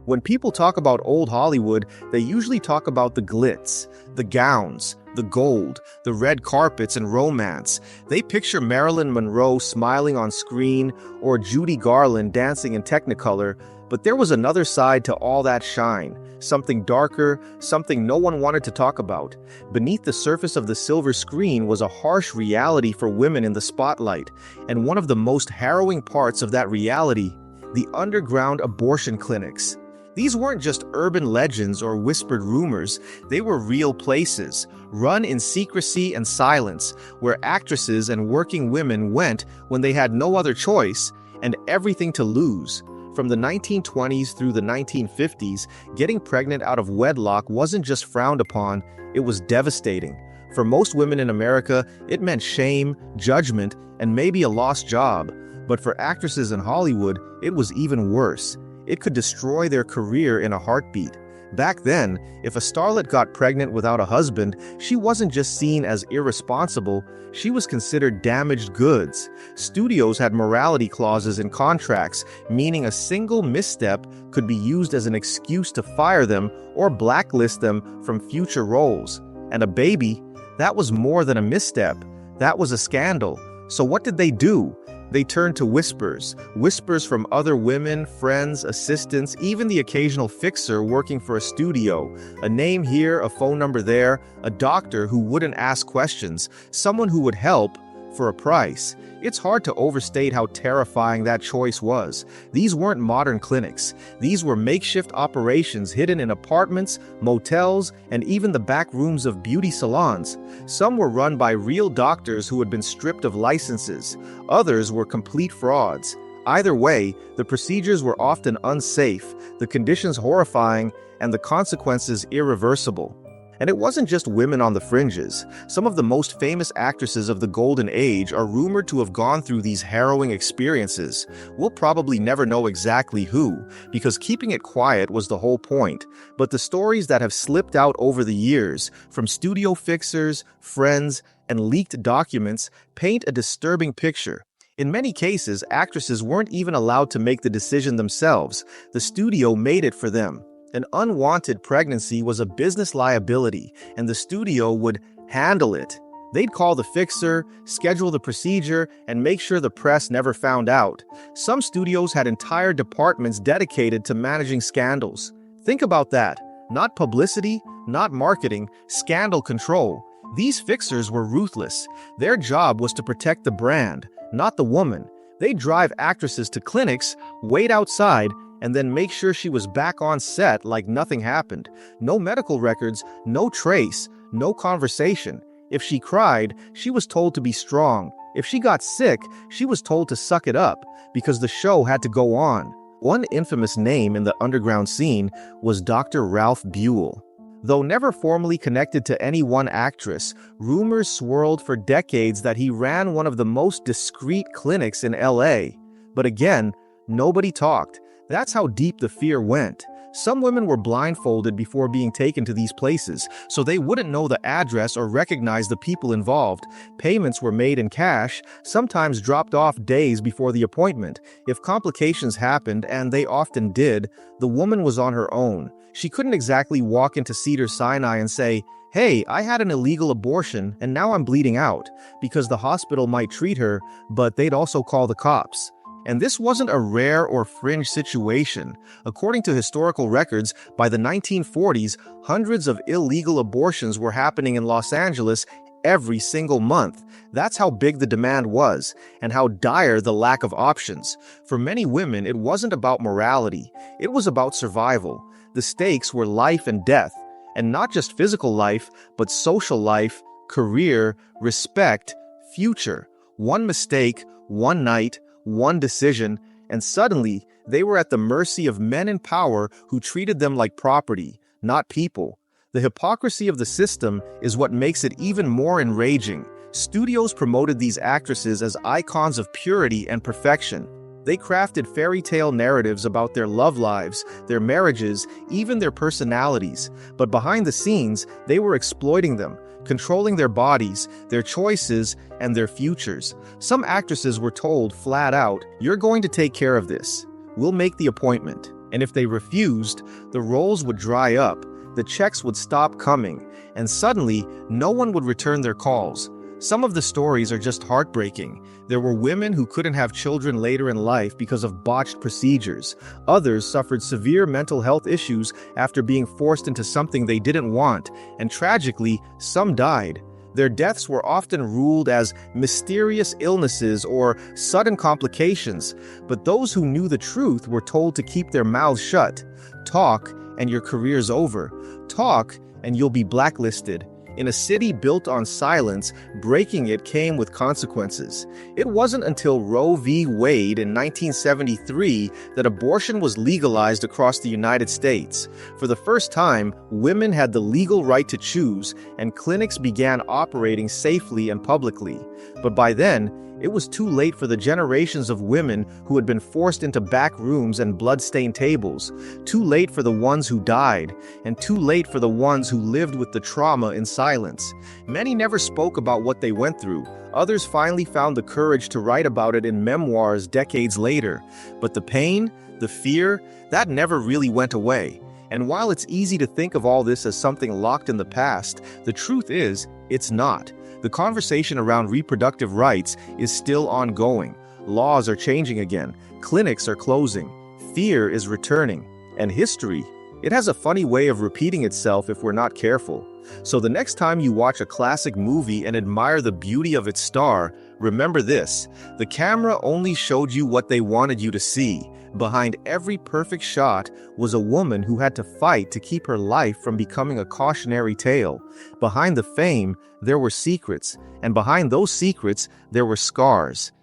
When people talk about old Hollywood, they usually talk about the glitz, the gowns, the gold, the red carpets, and romance. They picture Marilyn Monroe smiling on screen or Judy Garland dancing in Technicolor, but there was another side to all that shine, something darker, something no one wanted to talk about. Beneath the surface of the silver screen was a harsh reality for women in the spotlight, and one of the most harrowing parts of that reality, the underground abortion clinics. These weren't just urban legends or whispered rumors, they were real places, run in secrecy and silence, where actresses and working women went when they had no other choice and everything to lose. From the 1920s through the 1950s, getting pregnant out of wedlock wasn't just frowned upon, it was devastating. For most women in America, it meant shame, judgment, and maybe a lost job. But for actresses in Hollywood, it was even worse. It could destroy their career in a heartbeat. Back then, if a starlet got pregnant without a husband, she wasn't just seen as irresponsible, she was considered damaged goods. Studios had morality clauses in contracts, meaning a single misstep could be used as an excuse to fire them or blacklist them from future roles. And a baby, that was more than a misstep. That was a scandal. So what did they do? They turned to whispers from other women, friends, assistants, even the occasional fixer working for a studio. A name here, a phone number there, a doctor who wouldn't ask questions, someone who would help for a price. It's hard to overstate how terrifying that choice was. These weren't modern clinics. These were makeshift operations hidden in apartments, motels, and even the back rooms of beauty salons. Some were run by real doctors who had been stripped of licenses. Others were complete frauds. Either way, the procedures were often unsafe, the conditions horrifying, and the consequences irreversible. And it wasn't just women on the fringes. Some of the most famous actresses of the Golden Age are rumored to have gone through these harrowing experiences. We'll probably never know exactly who, because keeping it quiet was the whole point. But the stories that have slipped out over the years, from studio fixers, friends, and leaked documents, paint a disturbing picture. In many cases, actresses weren't even allowed to make the decision themselves. The studio made it for them. An unwanted pregnancy was a business liability, and the studio would handle it. They'd call the fixer, schedule the procedure, and make sure the press never found out. Some studios had entire departments dedicated to managing scandals. Think about that. Not publicity, not marketing, scandal control. These fixers were ruthless. Their job was to protect the brand, not the woman. They'd drive actresses to clinics, wait outside, and then make sure she was back on set like nothing happened. No medical records, no trace, no conversation. If she cried, she was told to be strong. If she got sick, she was told to suck it up, because the show had to go on. One infamous name in the underground scene was Dr. Ralph Buell. Though never formally connected to any one actress, rumors swirled for decades that he ran one of the most discreet clinics in LA. But again, nobody talked. That's how deep the fear went. Some women were blindfolded before being taken to these places, so they wouldn't know the address or recognize the people involved. Payments were made in cash, sometimes dropped off days before the appointment. If complications happened, and they often did, the woman was on her own. She couldn't exactly walk into Cedars-Sinai and say, "Hey, I had an illegal abortion and now I'm bleeding out," because the hospital might treat her, but they'd also call the cops. And this wasn't a rare or fringe situation. According to historical records, by the 1940s, hundreds of illegal abortions were happening in Los Angeles every single month. That's how big the demand was, and how dire the lack of options. For many women, it wasn't about morality. It was about survival. The stakes were life and death, and not just physical life, but social life, career, respect, future. One mistake, one night, one decision, and suddenly they were at the mercy of men in power who treated them like property, not people. The hypocrisy of the system is what makes it even more enraging. Studios promoted these actresses as icons of purity and perfection. They crafted fairy tale narratives about their love lives, their marriages, even their personalities. But behind the scenes, they were exploiting them, controlling their bodies, their choices, and their futures. Some actresses were told flat out, "You're going to take care of this. We'll make the appointment." And if they refused, the roles would dry up, the checks would stop coming, and suddenly, no one would return their calls. Some of the stories are just heartbreaking. There were women who couldn't have children later in life because of botched procedures. Others suffered severe mental health issues after being forced into something they didn't want, and tragically, some died. Their deaths were often ruled as mysterious illnesses or sudden complications, but those who knew the truth were told to keep their mouths shut. Talk, and your career's over. Talk, and you'll be blacklisted. In a city built on silence, breaking it came with consequences. It wasn't until Roe v. Wade in 1973 that abortion was legalized across the United States. For the first time, women had the legal right to choose, and clinics began operating safely and publicly. But by then, it was too late for the generations of women who had been forced into back rooms and blood-stained tables, too late for the ones who died, and too late for the ones who lived with the trauma in silence. Many never spoke about what they went through. Others finally found the courage to write about it in memoirs decades later. But the pain, the fear, that never really went away. And while it's easy to think of all this as something locked in the past, the truth is, it's not. The conversation around reproductive rights is still ongoing. Laws are changing again. Clinics are closing. Fear is returning. And history, it has a funny way of repeating itself if we're not careful. So the next time you watch a classic movie and admire the beauty of its star, remember this: the camera only showed you what they wanted you to see. Behind every perfect shot was a woman who had to fight to keep her life from becoming a cautionary tale. Behind the fame, there were secrets, and behind those secrets, there were scars.